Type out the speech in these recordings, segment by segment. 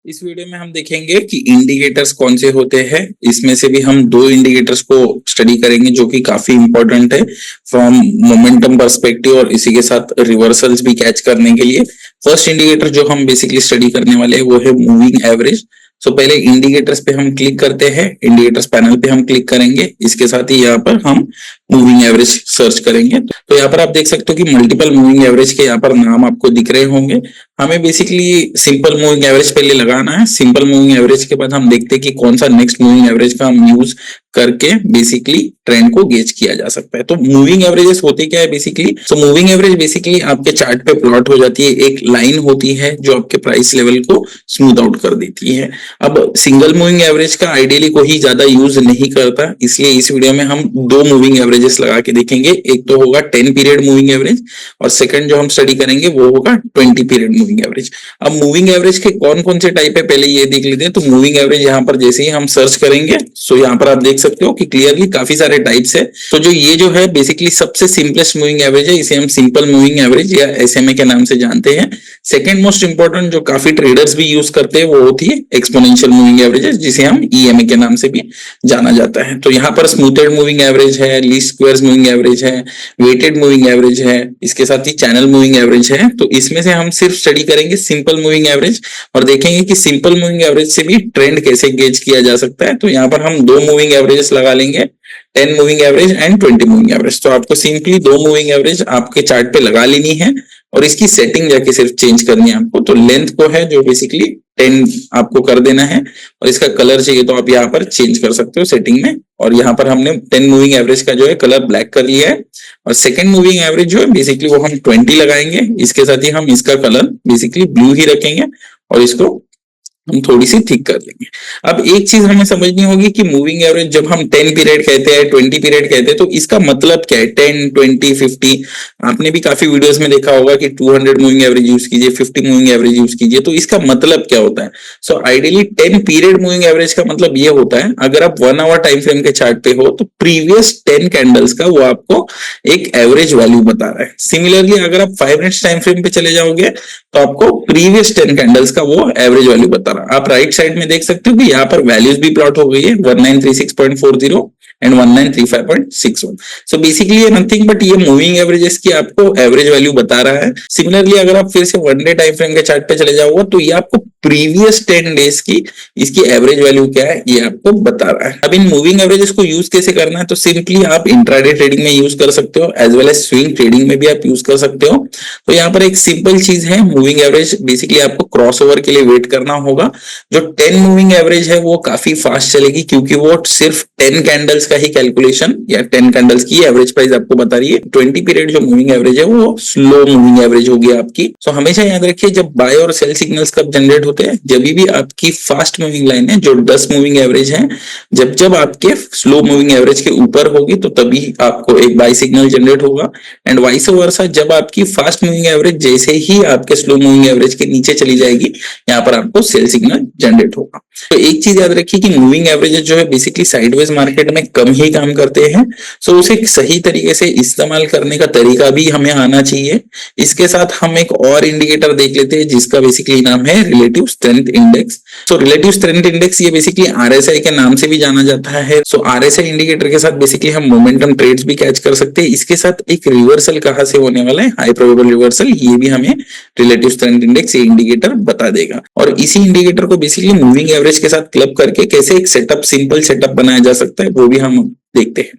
इस वीडियो में हम देखेंगे कि इंडिकेटर्स कौन से होते हैं। इसमें से भी हम दो इंडिकेटर्स को स्टडी करेंगे जो कि काफी इंपॉर्टेंट है फ्रॉम मोमेंटम पर्सपेक्टिव और इसी के साथ रिवर्सल्स भी कैच करने के लिए। फर्स्ट इंडिकेटर जो हम बेसिकली स्टडी करने वाले हैं वो है मूविंग एवरेज। सो पहले इंडिकेटर्स पे हम क्लिक करते हैं, इंडिकेटर्स पैनल पे हम क्लिक करेंगे। इसके साथ ही यहाँ पर हम मूविंग एवरेज सर्च करेंगे। तो यहाँ पर आप देख सकते हो कि मल्टीपल मूविंग एवरेज के यहाँ पर नाम आपको दिख रहे होंगे। हमें बेसिकली सिंपल मूविंग एवरेज पहले लगाना है। सिंपल मूविंग एवरेज के बाद हम देखते हैं कि कौन सा नेक्स्ट मूविंग एवरेज का हम यूज करके बेसिकली ट्रेंड को गेज किया जा सकता है। तो मूविंग एवरेजेस होते क्या है बेसिकली? तो मूविंग एवरेज बेसिकली आपके चार्ट पे प्लॉट हो जाती है, एक लाइन होती है जो आपके प्राइस लेवल को स्मूथ आउट कर देती है। अब सिंगल मूविंग एवरेज का आइडियली कोई ज्यादा यूज नहीं करता, इसलिए इस वीडियो में हम दो मूविंग एवरेजेस लगा के देखेंगे। एक तो होगा 10 पीरियड मूविंग एवरेज और सेकंड जो हम स्टडी करेंगे वो होगा 20 पीरियड मूविंग एवरेज। अब मूविंग एवरेज के कौन कौन से टाइप है पहले ये देख लेते हैं। तो मूविंग एवरेज यहाँ पर जैसे ही हम सर्च करेंगे सो यहाँ पर आप देख सकते हो कि क्लियरली काफी सारे टाइप्स है। तो जो ये जो है बेसिकली सबसे सिंपलेस्ट मूविंग एवरेज है, इसे हम सिंपल मूविंग एवरेज या एसएमए के नाम से जानते हैं। सेकंड मोस्ट इंपॉर्टेंट जो काफी ट्रेडर्स भी यूज करते हैं वो होती है एक्सपोनेंशियल मूविंग एवरेज, जिसे हम ईएमए के नाम से भी जाना जाता है। तो यहाँ पर स्मूथेड मूविंग एवरेज है, लीस्ट स्क्वायर्स मूविंग एवरेज है, वेटेड मूविंग एवरेज है, इसके साथ ही चैनल मूविंग एवरेज है। तो इसमें से हम सिर्फ स्टडी करेंगे सिंपल मूविंग एवरेज और देखेंगे कि सिंपल मूविंग एवरेज से भी ट्रेंड कैसे गेज किया जा सकता है। तो यहाँ पर हम दो मूविंग एवरेजेस लगा लेंगे, 10 moving average and 20 moving average. तो आपको सिंपली दो मूविंग एवरेज आपके चार्ट पे लगा लेनी है और इसकी सेटिंग जाके सिर्फ चेंज करनी है आपको। तो लेंथ को है जो बेसिकली 10 आपको कर देना है और इसका कलर चाहिए तो आप यहाँ पर चेंज कर सकते हो सेटिंग में। और यहाँ पर हमने 10 मूविंग एवरेज का जो है कलर ब्लैक कर लिया है और सेकंड मूविंग एवरेज जो है बेसिकली वो हम 20 लगाएंगे। इसके साथ ही हम इसका कलर बेसिकली ब्लू ही रखेंगे और इसको हम थोड़ी सी थिक कर लेंगे। अब एक चीज हमें समझनी होगी कि मूविंग एवरेज जब हम 10 पीरियड कहते हैं, 20 पीरियड कहते हैं, तो इसका मतलब क्या है? 10, 20, 50 आपने भी काफी वीडियोस में देखा होगा कि 200 मूविंग एवरेज यूज कीजिए, 50 मूविंग एवरेज यूज कीजिए। तो इसका मतलब क्या होता है? So ideally 10 period moving average का मतलब ये होता है अगर आप 1 आवर टाइम फ्रेम के चार्ट पे हो तो प्रीवियस 10 कैंडल्स का वो आपको एक एवरेज वैल्यू बता रहा है। सिमिलरली अगर आप 5 मिनट्स टाइम फ्रेम पे चले जाओगे तो आपको प्रीवियस 10 कैंडल्स का वो एवरेज वैल्यू बता रहा है। आप राइट साइड में देख सकते हो कि यहाँ पर वैल्यूज भी प्लॉट हो गई है 1936.40 एंड 1935.61। सो बेसिकली ये नथिंग बट ये मूविंग एवरेजेस की आपको एवरेज वैल्यू बता रहा है। सिमिलरली अगर आप फिर से 1 डे टाइम फ्रेम के चार्ट पे चले जाओगे तो ये आपको प्रीवियस 10 डेज की इसकी एवरेज वैल्यू क्या है ये आपको बता रहा है। अब इन मूविंग एवरेजेस को यूज कैसे करना है? तो सिंपली आप इंट्राडे ट्रेडिंग में यूज कर सकते हो as well as swing trading में भी आप यूज कर सकते हो। तो यहाँ पर एक सिंपल चीज है, मूविंग एवरेज बेसिकली आपको क्रॉसओवर के लिए वेट करना होगा। जो 10 मूविंग एवरेज है वो काफी फास्ट चलेगी क्योंकि वो सिर्फ 10 कैंडल्स का ही कैलकुलेशन या 10 कैंडल्स की एवरेज प्राइस आपको बता रही है। 20 पीरियड जो मूविंग एवरेज है वो स्लो मूविंग एवरेज होगी आपकी। तो हमेशा याद रखिए जब बाय और सेल सिग्नल्स कब जनरेट होते हैं? जब भी आपकी फास्ट मूविंग लाइन है जो 10 मूविंग एवरेज है, जब जब आपके स्लो मूविंग एवरेज के ऊपर होगी तो तभी आपको एक बाय सिग्नल जनरेट होगा एंड वाइस वर्सा जब आपकी फास्ट मूविंग एवरेज जैसे ही आपके स्लो मूविंग एवरेज के नीचे चली जाएगी यहाँ पर आपको सेल सिग्नल जनरेट होगा। तो एक चीज याद रखिए कि मूविंग एवरेजेस जो है बेसिकली साइडवेज मार्केट में कम ही काम करते हैं। सो उसे सही तरीके से इस्तेमाल करने का तरीका भी हमें आना चाहिए। इसके साथ हम एक और इंडिकेटर देख लेते हैं जिसका बेसिकली नाम है relative strength index. So relative strength index ये बेसिकली आरएसआई के नाम से भी जाना जाता है। सो आरएसआई इंडिकेटर के साथ बेसिकली हम मोमेंटम ट्रेड्स भी कैच कर सकते हैं। इसके साथ एक रिवर्सल कहां से होने वाला है, हाई प्रोबेबल रिवर्सल, ये भी हमें रिलेटिव स्ट्रेंथ इंडेक्स ये इंडिकेटर बता देगा। और इसी इंडिकेटर को बेसिकली मूविंग एवरेज के साथ क्लब करके कैसे एक सेटअप, सिंपल सेटअप बनाया जा सकता है वो भी हम देखते हैं।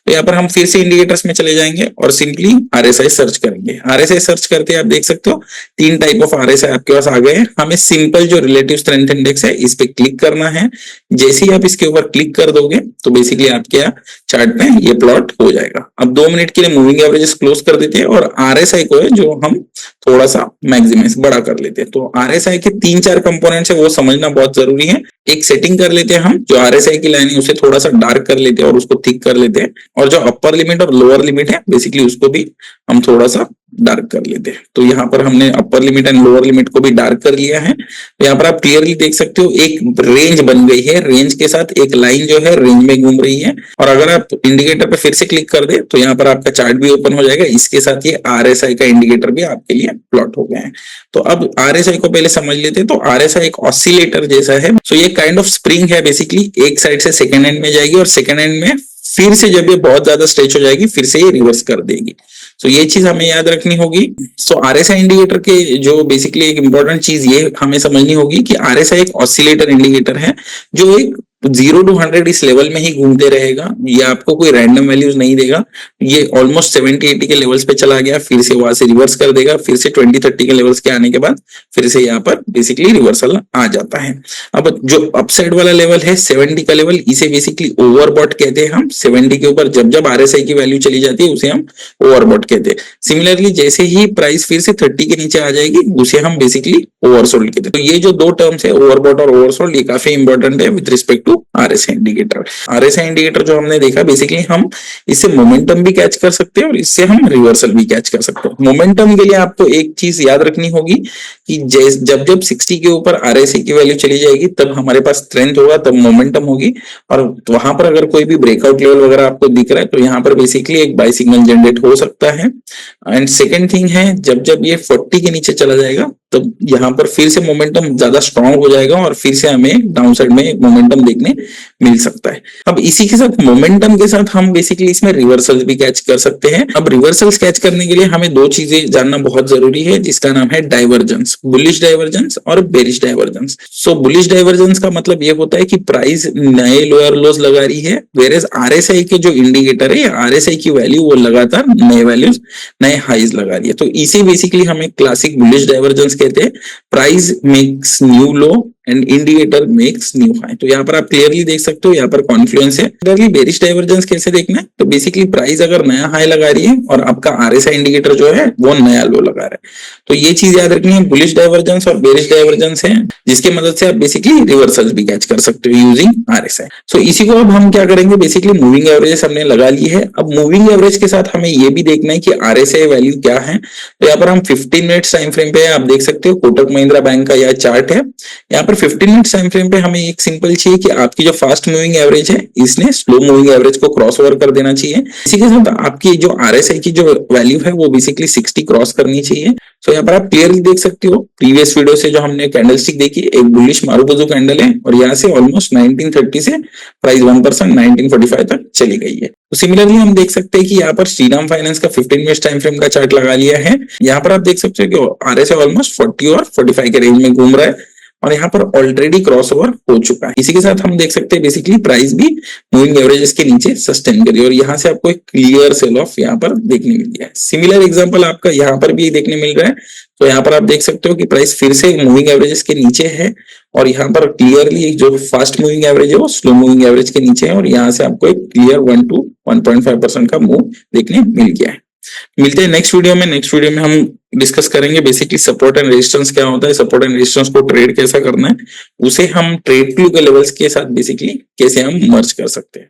तो यहाँ पर हम फिर से इंडिकेटर्स में चले जाएंगे और सिंपली आरएसआई सर्च करेंगे। आरएसआई सर्च करते आप देख सकते हो 3 टाइप ऑफ आरएसआई आपके पास आ गए हैं। हमें सिंपल जो रिलेटिव स्ट्रेंथ इंडेक्स है इस पे क्लिक करना है। जैसे ही आप इसके ऊपर क्लिक कर दोगे तो बेसिकली आपके चार्ट में ये प्लॉट हो जाएगा। अब 2 मिनट के लिए मूविंग एवरेजेस क्लोज कर देते हैं और आरएसआई को है जो हम थोड़ा सा मैक्सिमाइज बड़ा कर लेते हैं। तो आरएसआई के 3-4 कंपोनेंट्स है वो समझना बहुत जरूरी है। एक सेटिंग कर लेते हैं हम, जो आरएसआई की लाइन है उसे थोड़ा सा डार्क कर लेते हैं और उसको थिक कर लेते हैं और जो अपर लिमिट और लोअर लिमिट है बेसिकली उसको भी हम थोड़ा सा डार्क कर लेते हैं। तो यहाँ पर हमने upper limit and lower limit को भी डार्क कर लिया है। तो यहाँ पर आप क्लियरली देख सकते हो एक रेंज बन गई है, रेंज के साथ एक लाइन जो है रेंज में घूम रही है। और अगर आप इंडिकेटर पे फिर से क्लिक कर दे तो यहाँ पर आपका चार्ट भी ओपन हो जाएगा, इसके साथ ये RSI का इंडिकेटर भी आपके लिए प्लॉट हो गया है। तो अब RSI को पहले समझ लेते हैं। तो RSI एक ऑसिलेटर जैसा है। सो ये काइंड ऑफ स्प्रिंग है, बेसिकली एक साइड से सेकेंड एंड में जाएगी और सेकेंड एंड में फिर से जब ये बहुत ज्यादा स्ट्रेच हो जाएगी फिर से ये रिवर्स कर देगी। सो ये चीज हमें याद रखनी होगी। सो RSI इंडिकेटर के जो बेसिकली एक इंपॉर्टेंट चीज ये हमें समझनी होगी कि RSI एक ऑसिलेटर इंडिकेटर है जो एक 0 to 100 इस लेवल में ही घूमते रहेगा। ये आपको कोई रैंडम वैल्यूज नहीं देगा। ये ऑलमोस्ट 70-80 के लेवल्स पे चला गया, फिर से वहां से रिवर्स कर देगा, फिर से 20-30 के लेवल्स के आने के बाद फिर से यहाँ पर बेसिकली रिवर्सल आ जाता है। अब जो अपसाइड वाला लेवल है 70 का लेवल, इसे बेसिकली ओवरबॉट कहते हैं हम। 70 के ऊपर जब जब RSI की वैल्यू चली जाती है उसे हम ओवरबॉट कहते हैं। सिमिलरली जैसे ही प्राइस फिर से 30 के नीचे आ जाएगी उसे हम बेसिकली ओवरसोल्ड कहते हैं। तो ये जो दो टर्म्स है ओवरबॉट और ओवरसोल्ड, ये काफी इंपॉर्टेंट है with respect to RSI indicator. RSI indicator जो हमने देखा बेसिकली हम इससे मोमेंटम भी कैच कर सकते हैं और इससे हम रिवर्सल भी कैच कर सकते हैं। मोमेंटम के लिए आपको एक चीज याद रखनी होगी कि जब जब 60 के ऊपर RSI की वैल्यू चली जाएगी तब हमारे पास स्ट्रेंथ होगा, तब मोमेंटम होगी। और वहां पर अगर कोई भी ब्रेकआउट लेवल वगैरह आपको दिख रहा है तो यहाँ पर बेसिकली एक बाय सिग्नल जनरेट हो सकता है। एंड सेकेंड थिंग है जब जब ये 40 के नीचे चला जाएगा तब यहाँ पर फिर से मोमेंटम ज्यादा स्ट्रांग हो जाएगा और फिर से हमें डाउन साइड में मोमेंटम देखने मिल सकता है। अब इसी के साथ मोमेंटम के साथ हम बेसिकली इसमें रिवर्सल्स भी कैच कर सकते हैं। अब रिवर्सल्स कैच करने के लिए हमें दो चीजें जानना बहुत जरूरी है जिसका नाम है डाइवर्जेंस, बुलिश डाइवर्जेंस और बेरिश डाइवर्जेंस। सो बुलिश डाइवर्जेंस का मतलब ये होता है कि प्राइस नए लोअर लोज लगा रही है, वेरेज RSI के जो इंडिकेटर है RSI की वैल्यू वो लगातार नए वैल्यूज नए हाईज लगा रही है। तो इसे बेसिकली हमें क्लासिक बुलिश डाइवर्जेंस कहते हैं। Price makes new low and indicator makes new high. तो यहाँ पर आप क्लियरली देख सकते हो यहाँ पर कॉन्फ्लुएंस है। क्लियरली बेरिश डाइवर्जेंस कैसे देखना है, तो बेसिकली प्राइस अगर नया हाई लगा रही है और आपका RSI इंडिकेटर जो है वो नया लो लगा रहा है, तो ये चीज याद रखनी है। बुलिश डाइवर्जेंस और बेरिश डाइवर्जेंस है जिसकी मदद से आप बेसिकली रिवर्सल्स भी कैच कर सकते हो यूजिंग RSI। सो इसी को अब हम क्या करेंगे, बेसिकली मूविंग एवरेज हमने लगा ली है। अब मूविंग एवरेज के साथ हमें ये भी देखना है कि RSI वैल्यू क्या है। तो यहाँ पर हम 15 मिनट्स टाइम फ्रेम पे आप देख सकते हो कोटक महिंद्रा बैंक का यह चार्ट है। यहाँ पर 15 मिनट्स टाइम फ्रेम पे हमें एक सिंपल चाहिए कि आपकी जो फास्ट मूविंग एवरेज है इसने स्लो मूविंग एवरेज को क्रॉस ओवर कर देना चाहिए। इसी के साथ आपकी जो RSI की जो वैल्यू है वो बेसिकली 60 क्रॉस करनी चाहिए। तो यहाँ पर आप क्लियरली देख सकते हो प्रीवियस वीडियो से जो हमने कैंडलस्टिक देखी, एक बुलिश मारुबुजू कैंडल है और यहाँ से ऑलमोस्ट 1930 से प्राइस 1% 1945 तक चली गई है। तो सिमिलरली हम देख सकते हैं कि यहाँ पर श्रीराम फाइनेंस का 15 मिनट टाइम फ्रेम का चार्ट लगा लिया है। यहाँ पर आप देख सकते हो कि RSI ऑलमोस्ट 40 और 45 के रेंज में घूम रहा है और यहाँ पर ऑलरेडी क्रॉस ओवर हो चुका है। इसी के साथ हम देख सकते हैं बेसिकली प्राइस भी मूविंग एवरेजेस के नीचे सस्टेन करी और यहाँ से आपको एक क्लियर सेल ऑफ यहाँ पर देखने मिल गया है। सिमिलर एग्जांपल आपका यहाँ पर भी देखने मिल रहा है। तो यहाँ पर आप देख सकते हो कि प्राइस फिर से मूविंग एवरेजेस के नीचे है और यहाँ पर क्लियरली जो फास्ट मूविंग एवरेज है वो स्लो मूविंग एवरेज के नीचे है और यहाँ से आपको एक क्लियर 1 to 1.5% का मूव देखने मिल गया है। मिलते हैं नेक्स्ट वीडियो में। नेक्स्ट वीडियो में हम डिस्कस करेंगे बेसिकली सपोर्ट एंड रेजिस्टेंस क्या होता है, सपोर्ट एंड रेजिस्टेंस को ट्रेड कैसा करना है, उसे हम ट्रेड व्यू के लेवल्स के साथ बेसिकली कैसे हम मर्ज कर सकते हैं।